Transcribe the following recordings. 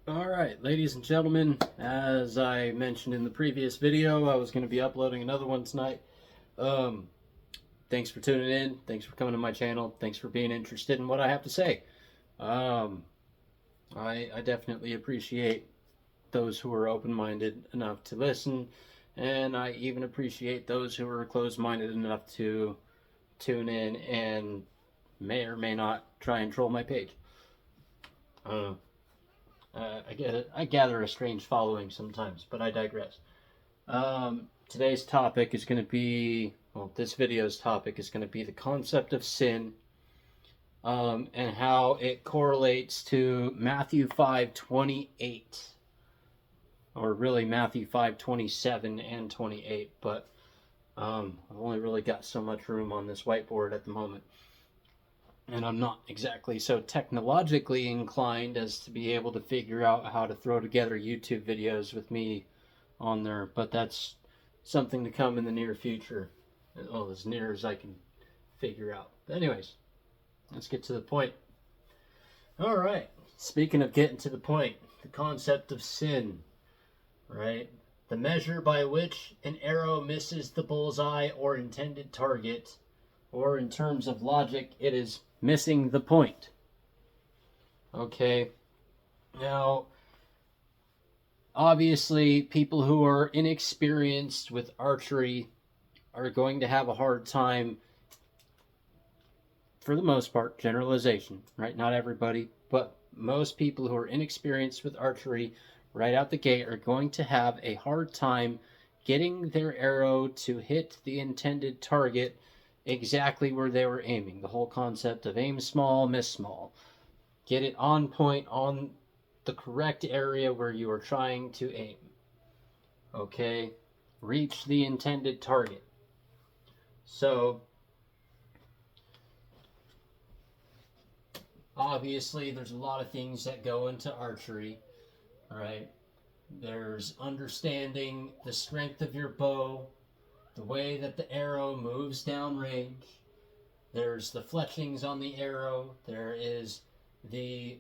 Alright, ladies and gentlemen, as I mentioned in the previous video, I was going to be uploading another one tonight. Um, Thanks for tuning in. Thanks for coming to my channel. Thanks for being interested in what I have to say. Um, I definitely appreciate those who are open-minded enough to listen, and I even appreciate those who are closed-minded enough to tune in and may or may not try and troll my page. I get it. I gather a strange following sometimes, but I digress. Today's topic is going to be, well, this video's topic is going to be the concept of sin, and how it correlates to Matthew 5:28, or really Matthew 5:27 and 28. But I've only really got so much room on this whiteboard at the moment. And I'm not exactly so technologically inclined as to be able to figure out how to throw together YouTube videos with me on there, but that's something to come in the near future. Well, as near as I can figure out. But anyways, let's get to the point. All right, speaking of getting to the point, the concept of sin, right? The measure by which an arrow misses the bullseye or intended target, or in terms of logic, it is missing the point. Okay, now obviously people who are inexperienced with archery are going to have a hard time, for the most part, generalization, right? Not everybody, but most people who are inexperienced with archery right out the gate are going to have a hard time getting their arrow to hit the intended target exactly where they were aiming. The whole concept of aim small, miss small. Get it on point, on the correct area where you are trying to aim. Okay? Reach the intended target. So, obviously, there's a lot of things that go into archery, right? There's understanding the strength of your bow, the way that the arrow moves downrange. There's the fletchings on the arrow. There is the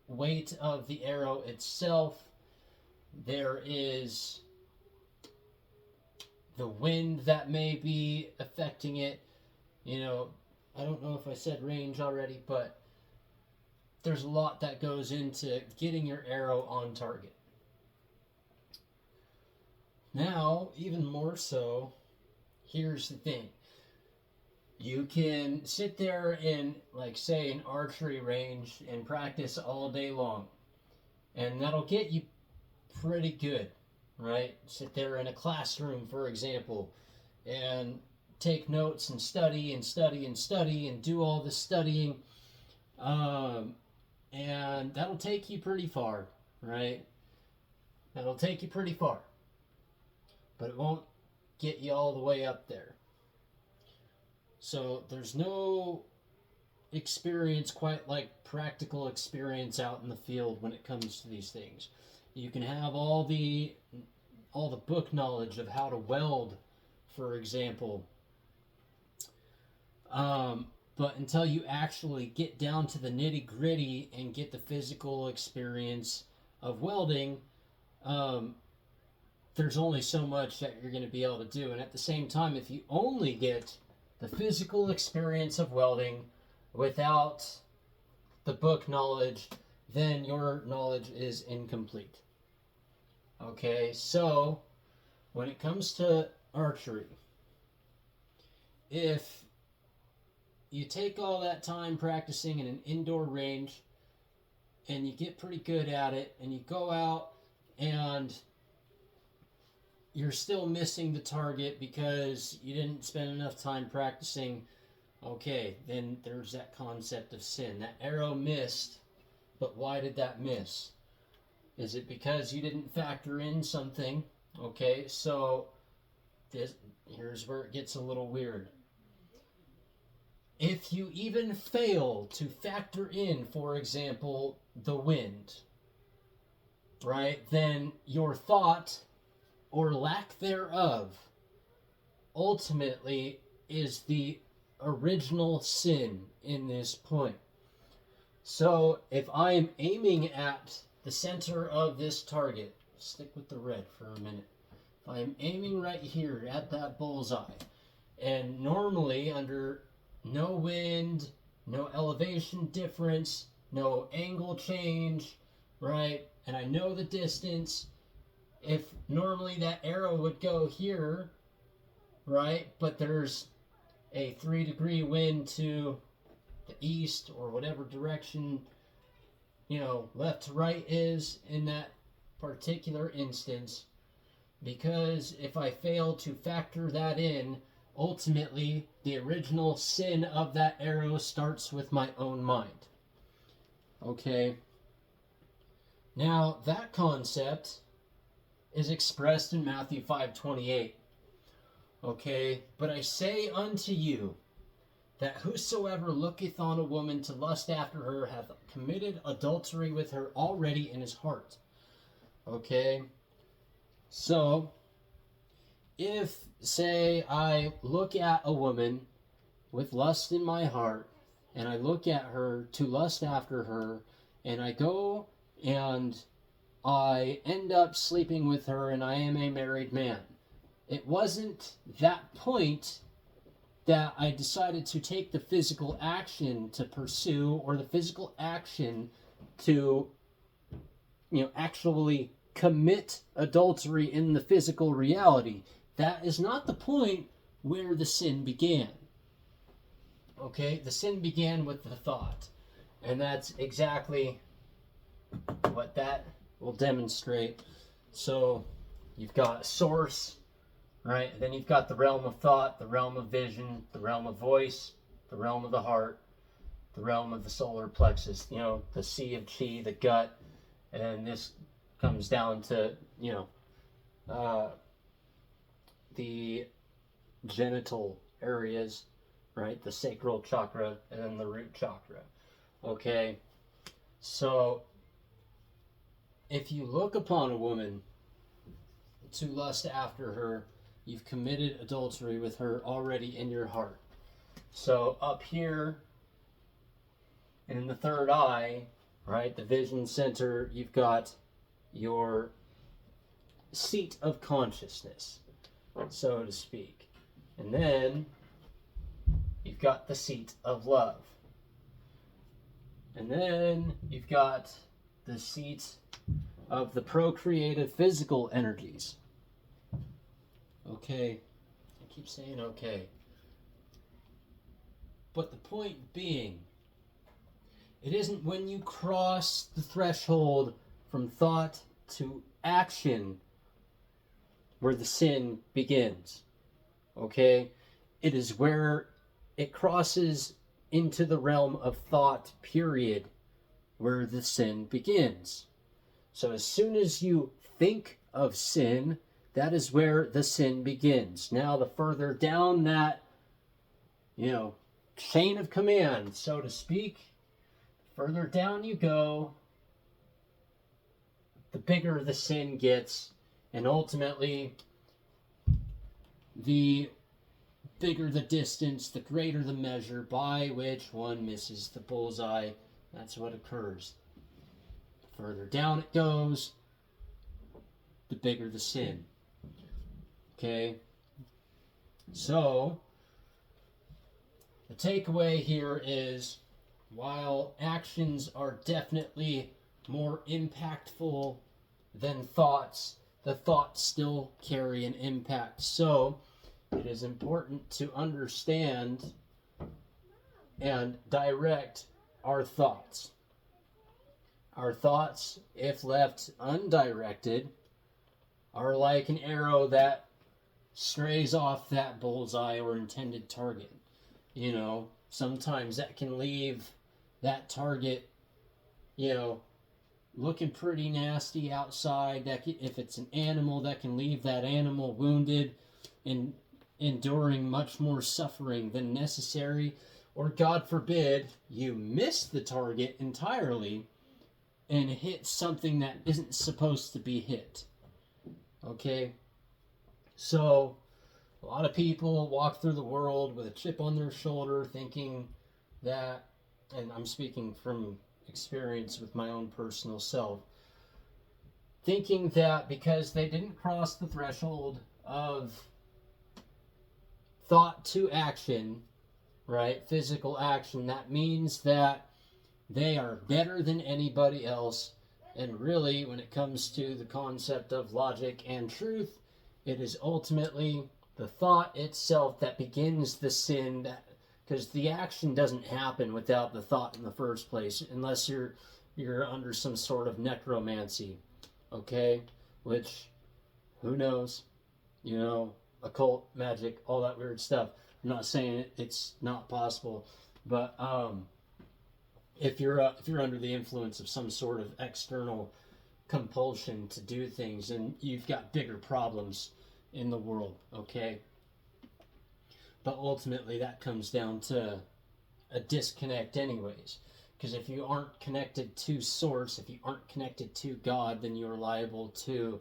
weight of the arrow itself. There is the wind that may be affecting it. You know, I don't know if I said range already, but there's a lot that goes into getting your arrow on target. Now, even more so, here's the thing. You can sit there in, like, say, an archery range and practice all day long. And that'll get you pretty good, right? Sit there in a classroom, for example, and take notes and study and study and study and do all the studying. And that'll take you pretty far, right? That'll take you pretty far. But it won't get you all the way up there. So there's no experience quite like practical experience out in the field when it comes to these things. You can have all the book knowledge of how to weld, for example, but until you actually get down to the nitty-gritty and get the physical experience of welding, there's only so much that you're going to be able to do. And at the same time, if you only get the physical experience of welding without the book knowledge, then your knowledge is incomplete. Okay, so when it comes to archery, if you take all that time practicing in an indoor range and you get pretty good at it, and you go out and you're still missing the target because you didn't spend enough time practicing, okay, then there's that concept of sin. That arrow missed, but why did that miss? Is it because you didn't factor in something? Okay, so here's where it gets a little weird. If you even fail to factor in, for example, the wind, right, then your thought, or lack thereof, ultimately is the original sin in this point. So if I am aiming at the center of this target, stick with the red for a minute. If I'm aiming right here at that bullseye, and normally under no wind, no elevation difference, no angle change, right? And I know the distance. If normally that arrow would go here, right? But there's a 3-degree wind to the east or whatever direction, left to right is in that particular instance. Because if I fail to factor that in, ultimately the original sin of that arrow starts with my own mind. Okay? Now, that concept is expressed in Matthew 5:28. Okay? But I say unto you, that whosoever looketh on a woman to lust after her hath committed adultery with her already in his heart. Okay? So, if, say, I look at a woman with lust in my heart, and I look at her to lust after her, and I go and I end up sleeping with her, and I am a married man, it wasn't that point that I decided to take the physical action to pursue, or the physical action to, actually commit adultery in the physical reality. That is not the point where the sin began. Okay? The sin began with the thought. And that's exactly what that will demonstrate. So, you've got source, right? Then you've got the realm of thought, the realm of vision, the realm of voice, the realm of the heart, the realm of the solar plexus, the sea of chi, the gut, and this comes down to, the genital areas, right? The sacral chakra and then the root chakra. Okay? So, if you look upon a woman to lust after her, you've committed adultery with her already in your heart. So up here in the third eye, right, the vision center, you've got your seat of consciousness, so to speak. And then you've got the seat of love. And then you've got the seat of the procreative physical energies. Okay, I keep saying okay. But the point being, it isn't when you cross the threshold from thought to action where the sin begins. Okay? It is where it crosses into the realm of thought, period, where the sin begins. So as soon as you think of sin, that is where the sin begins. Now, the further down that, chain of command, so to speak, further down you go, the bigger the sin gets, and ultimately, the bigger the distance, the greater the measure by which one misses the bullseye. That's what occurs. The further down it goes, the bigger the sin. Okay? So, the takeaway here is, while actions are definitely more impactful than thoughts, the thoughts still carry an impact. So, it is important to understand and direct our thoughts. Our thoughts, if left undirected, are like an arrow that strays off that bullseye or intended target. Sometimes that can leave that target, looking pretty nasty outside. If it's an animal, that can leave that animal wounded and enduring much more suffering than necessary. Or God forbid, you miss the target entirely and hit something that isn't supposed to be hit. Okay? So, a lot of people walk through the world with a chip on their shoulder thinking that, and I'm speaking from experience with my own personal self, thinking that because they didn't cross the threshold of thought to action, right, physical action, that means that they are better than anybody else. And really, when it comes to the concept of logic and truth, it is ultimately the thought itself that begins the sin, because the action doesn't happen without the thought in the first place, unless you're under some sort of necromancy, okay? Which, who knows? You know, occult, magic, all that weird stuff. I'm not saying it's not possible, but if you're under the influence of some sort of external compulsion to do things, and you've got bigger problems in the world, okay? But ultimately, that comes down to a disconnect, anyways. Because if you aren't connected to Source, if you aren't connected to God, then you are liable to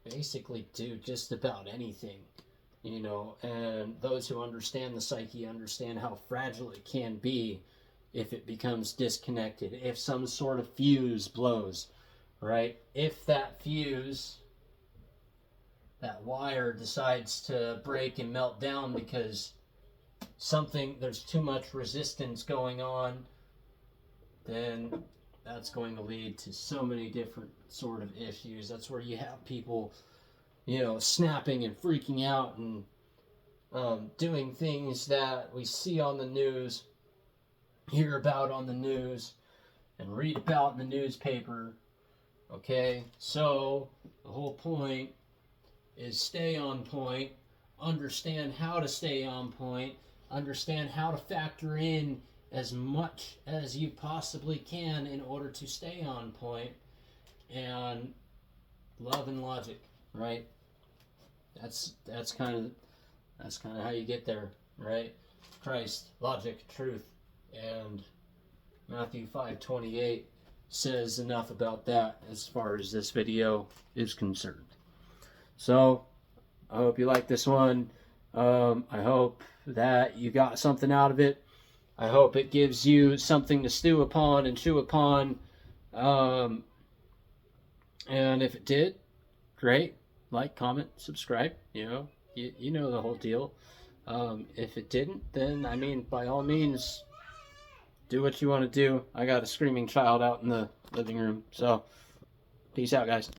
basically do just about anything, you know. And those who understand the psyche understand how fragile it can be if it becomes disconnected, if some sort of fuse blows, right? If that fuse, that wire, decides to break and melt down because there's too much resistance going on, then that's going to lead to so many different sort of issues. That's where you have people, you know, snapping and freaking out and doing things that we see on the news, hear about on the news, and read about in the newspaper. Okay, so the whole point is stay on point, understand how to stay on point, understand how to factor in as much as you possibly can in order to stay on point, and love and logic, right? That's kind of how you get there, right? Christ, logic, truth, and Matthew 5:28 says enough about that as far as this video is concerned. So I hope you like this one. I hope that you got something out of it. I hope it gives you something to stew upon and chew upon. And if it did, great. Like, comment, subscribe. You know, you know the whole deal. If it didn't, then, I mean, by all means, do what you want to do. I got a screaming child out in the living room. So, peace out, guys.